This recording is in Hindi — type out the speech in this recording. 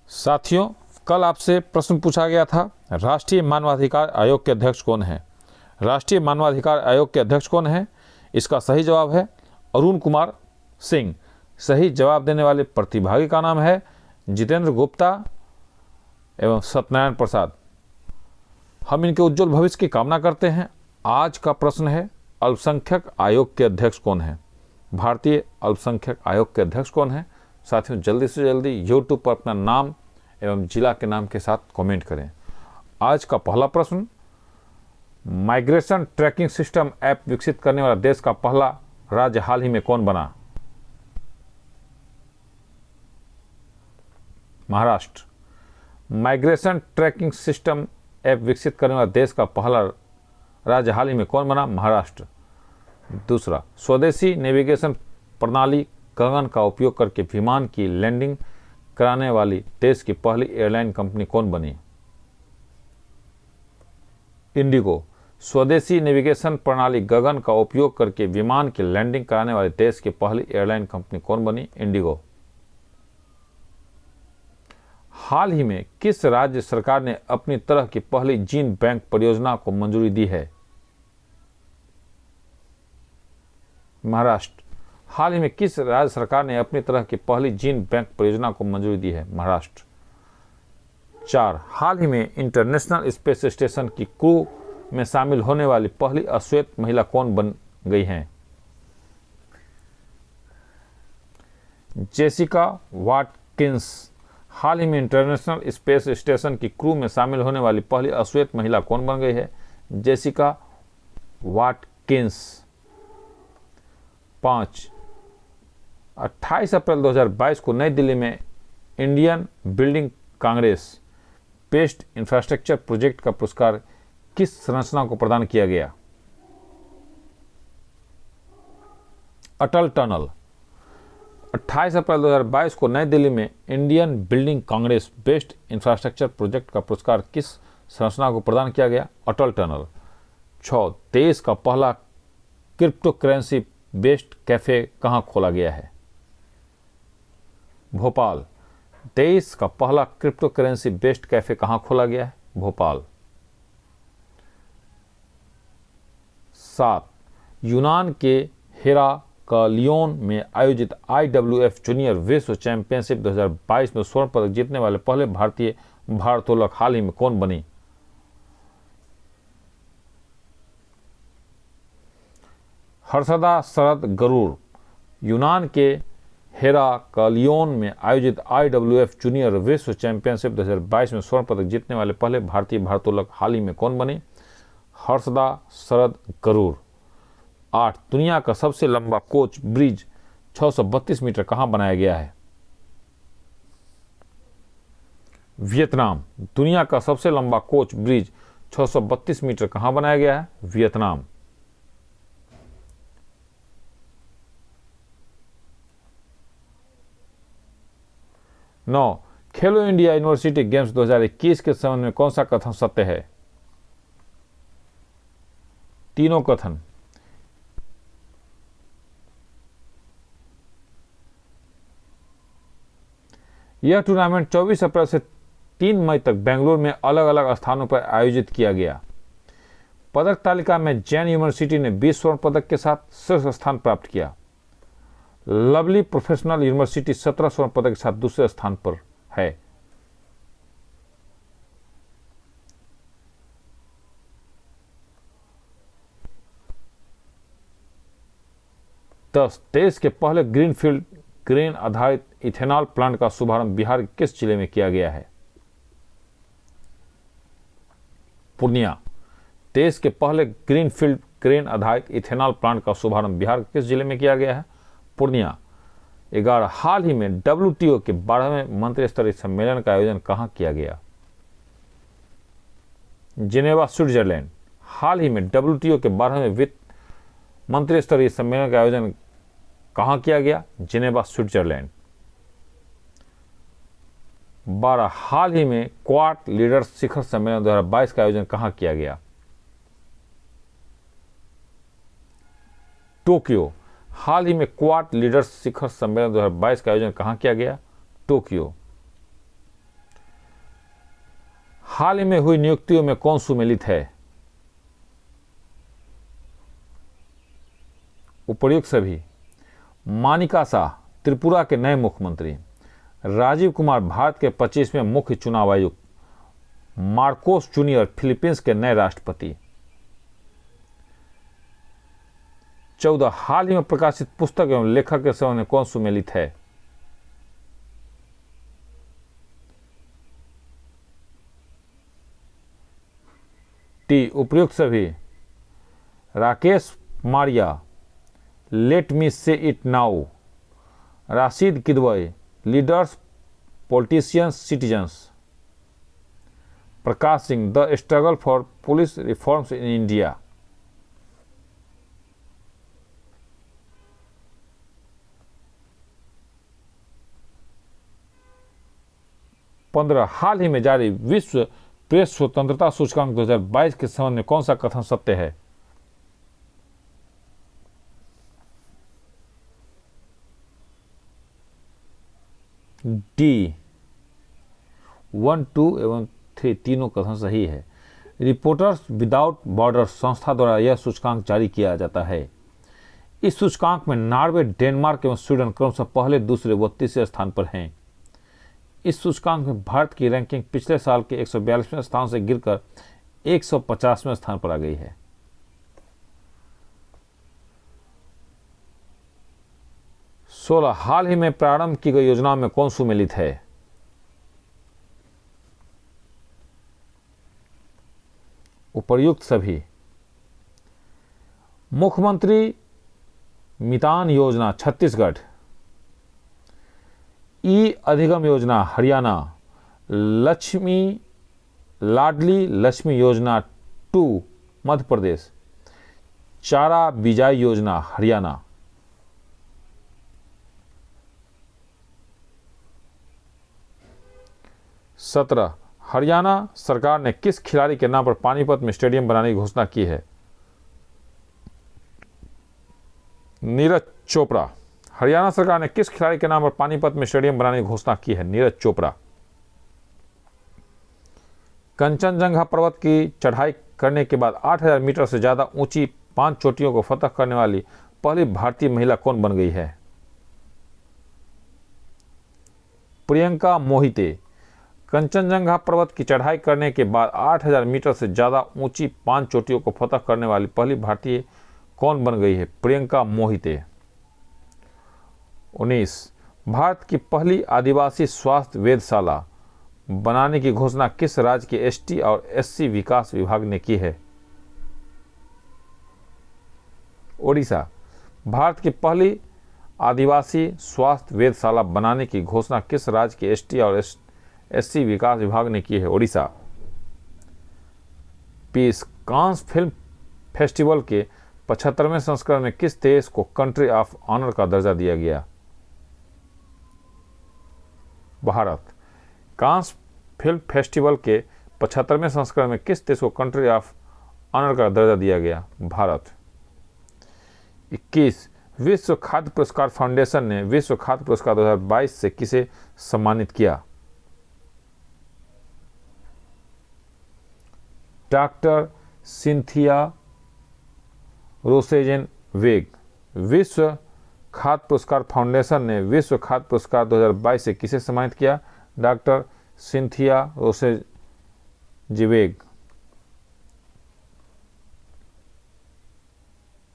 साथियों, कल आपसे प्रश्न पूछा गया था, राष्ट्रीय मानवाधिकार आयोग के अध्यक्ष कौन है। राष्ट्रीय मानवाधिकार आयोग के अध्यक्ष कौन है? इसका सही जवाब है अरुण कुमार सिंह। सही जवाब देने वाले प्रतिभागी का नाम है जितेंद्र गुप्ता एवं सत्यनारायण प्रसाद। हम इनके उज्जवल भविष्य की कामना करते हैं। आज का प्रश्न है, अल्पसंख्यक आयोग के अध्यक्ष कौन है? भारतीय अल्पसंख्यक आयोग के अध्यक्ष कौन है? साथियों, जल्दी से जल्दी YouTube पर अपना नाम एवं जिला के नाम के साथ कमेंट करें। आज का पहला प्रश्न, माइग्रेशन ट्रैकिंग सिस्टम ऐप विकसित करने वाला देश का पहला राज्य हाल ही में कौन बना? Maharashtra. Migration tracking system app विकसित करने वाला देश का पहला राज्य हाल ही में कौन बना? महाराष्ट्र। दूसरा, स्वदेशी नेविगेशन प्रणाली गगन का उपयोग करके विमान की लैंडिंग कराने वाली देश की पहली एयरलाइन कंपनी कौन बनी? इंडिगो। स्वदेशी नेविगेशन प्रणाली गगन का उपयोग करके विमान की लैंडिंग कराने वाली देश की पहली एयरलाइन कंपनी कौन बनी? इंडिगो। हाल ही में किस राज्य सरकार ने अपनी तरह की पहली जीन बैंक परियोजना को मंजूरी दी है? महाराष्ट्र। हाल ही में किस राज्य सरकार ने अपनी तरह की पहली जीन बैंक परियोजना को मंजूरी दी है? महाराष्ट्र। 4. हाल ही में इंटरनेशनल स्पेस स्टेशन की क्रू में शामिल होने वाली पहली अश्वेत महिला कौन बन गई हैं? Jessica Watkins. हाल ही में इंटरनेशनल स्पेस स्टेशन की क्रू में शामिल होने वाली पहली अश्वेत महिला कौन बन गई है? Jessica Watkins. 5. 28 अप्रैल 2022 को नई दिल्ली में Indian building Congress best infrastructure project का पुरस्कार किस संरचना को प्रदान किया गया? अटल टनल। 28 अप्रैल 2022 को नई दिल्ली में Indian building Congress best infrastructure project का पुरस्कार किस संरचना को प्रदान किया गया? अटल टनल। 6. देश का पहला क्रिप्टो करेंसी बेस्ड कैफे कहां खोला गया है? भोपाल। देश का पहला क्रिप्टो करेंसी बेस्ड कैफे कहां खोला गया है? भोपाल। 7. यूनान के हेराक्लियोन में आयोजित IWF जूनियर विश्व चैंपियनशिप 2022 में स्वर्ण पदक जीतने वाले पहले भारतीय भारोत्तोलक हाल ही में कौन बनी? हर्षदा शरद गरुड़। यूनान के हेराक्लियोन में आयोजित IWF जूनियर विश्व चैंपियनशिप 2022 में स्वर्ण पदक जीतने वाले पहले भारतीय भारोत्तोलक हाल ही में कौन बनी? हर्षदा शरद गरुड़। 8. दुनिया का सबसे लंबा कोच ब्रिज 632 मीटर कहां बनाया गया है? वियतनाम। दुनिया का सबसे लंबा कोच ब्रिज 632 मीटर कहां बनाया गया है? वियतनाम। 9. खेलो इंडिया यूनिवर्सिटी गेम्स 2021 के संबंध में कौन सा कथन सत्य है? तीनों कथन। यह टूर्नामेंट 24 अप्रैल से 3 मई तक बेंगलुरु में अलग अलग स्थानों पर आयोजित किया गया। पदक तालिका में जैन यूनिवर्सिटी ने 20 स्वर्ण पदक के साथ शीर्ष स्थान प्राप्त किया। लवली प्रोफेशनल यूनिवर्सिटी 17 स्वर्ण पदक के साथ दूसरे स्थान पर है। 10. देश के पहले ग्रीनफील्ड ग्रेन आधारित इथेनॉल प्लांट का शुभारंभ बिहार के किस जिले में किया गया है? पूर्णिया। देश के पहले ग्रीनफील्ड ग्रेन आधारित इथेनॉल प्लांट का शुभारंभ बिहार के किस जिले में किया गया है? पूर्णिया। 11. हाल ही में WTO के 12वें मंत्री स्तरीय सम्मेलन का आयोजन कहां किया गया? Geneva, Switzerland. हाल ही में WTO के 12वें वित्त मंत्री स्तरीय सम्मेलन का आयोजन कहां किया गया? Geneva, Switzerland. 12. हाल ही में क्वाड लीडर्स शिखर सम्मेलन 2022 का आयोजन कहां किया गया? टोक्यो। हाल ही में क्वाड लीडर्स शिखर सम्मेलन 2022 का आयोजन कहां किया गया? टोक्यो। हाल ही में हुई नियुक्तियों में कौन सुमेलित है? उपर्युक्त सभी। मानिका शाह त्रिपुरा के नए मुख्यमंत्री, राजीव कुमार भारत के 25वें मुख्य चुनाव आयुक्त, मार्कोस जूनियर फिलीपींस के नए राष्ट्रपति। 14 हाल ही में प्रकाशित पुस्तक एवं लेखक के समय में कौन सुमेलित है? टी उपर्युक्त सभी। राकेश मारिया लेट मी से it now, Rashid Kidwai leaders politicians citizens, Prakash Singh the struggle for police reforms in India. पंद्रह हाल ही में जारी विश्व प्रेस स्वतंत्रता सूचकांक 2022 के संबंध में कौन सा कथन सत्य है? डी 1, 2 एवं 3 तीनों कथन सही है। रिपोर्टर्स विदाउट बॉर्डर संस्था द्वारा यह सूचकांक जारी किया जाता है। इस सूचकांक में नॉर्वे, डेनमार्क एवं स्वीडन क्रमशः पहले, दूसरे व तीसरे स्थान पर हैं। इस सूचकांक में भारत की रैंकिंग पिछले साल के 142वें स्थान से गिरकर 150वें स्थान पर आ गई है। सोलह हाल ही में प्रारंभ की गई योजनाओं में कौन सुमेलित है? उपर्युक्त सभी। मुख्यमंत्री मितान योजना छत्तीसगढ़, ई अधिगम योजना हरियाणा, लाडली लक्ष्मी योजना 2 मध्य प्रदेश, चारा बिजाई योजना हरियाणा। सत्रह हरियाणा सरकार ने किस खिलाड़ी के नाम पर पानीपत में स्टेडियम बनाने की घोषणा की है? नीरज चोपड़ा। हरियाणा सरकार ने किस खिलाड़ी के नाम पर पानीपत में स्टेडियम बनाने की घोषणा की है? नीरज चोपड़ा। कंचनजंगा पर्वत की चढ़ाई करने के बाद 8000 मीटर से ज्यादा ऊंची 5 चोटियों को फतह करने वाली पहली भारतीय महिला कौन बन गई है? प्रियंका मोहिते। कंचनजंगा पर्वत की चढ़ाई करने के बाद 8000 मीटर से ज्यादा ऊंची 5 चोटियों को फतह करने वाली पहली भारतीय कौन बन गई है? प्रियंका मोहिते। 19 भारत की पहली आदिवासी स्वास्थ्य वेधशाला बनाने की घोषणा किस राज्य के एसटी और एससी विकास विभाग ने की है? ओडिशा। भारत की पहली आदिवासी स्वास्थ्य वेधशाला बनाने की घोषणा किस राज्य के एसटी और एससी विकास विभाग ने की है? ओडिशा। 20 कांस फिल्म फेस्टिवल के 75वें संस्करण में किस देश को कंट्री ऑफ ऑनर का दर्जा दिया गया? भारत। कांस फिल्म फेस्टिवल के 75वें संस्करण में किस देश को कंट्री ऑफ ऑनर का दर्जा दिया गया? भारत। 21 विश्व खाद्य पुरस्कार फाउंडेशन ने विश्व खाद्य पुरस्कार 2022 से किसे सम्मानित किया? डॉक्टर सिंथिया रोसेजेन वेग। विश्व खाद्य पुरस्कार फाउंडेशन ने विश्व खाद्य पुरस्कार 2022 से किसे सम्मानित किया? डॉक्टर सिंथिया रोसेजेन वेग।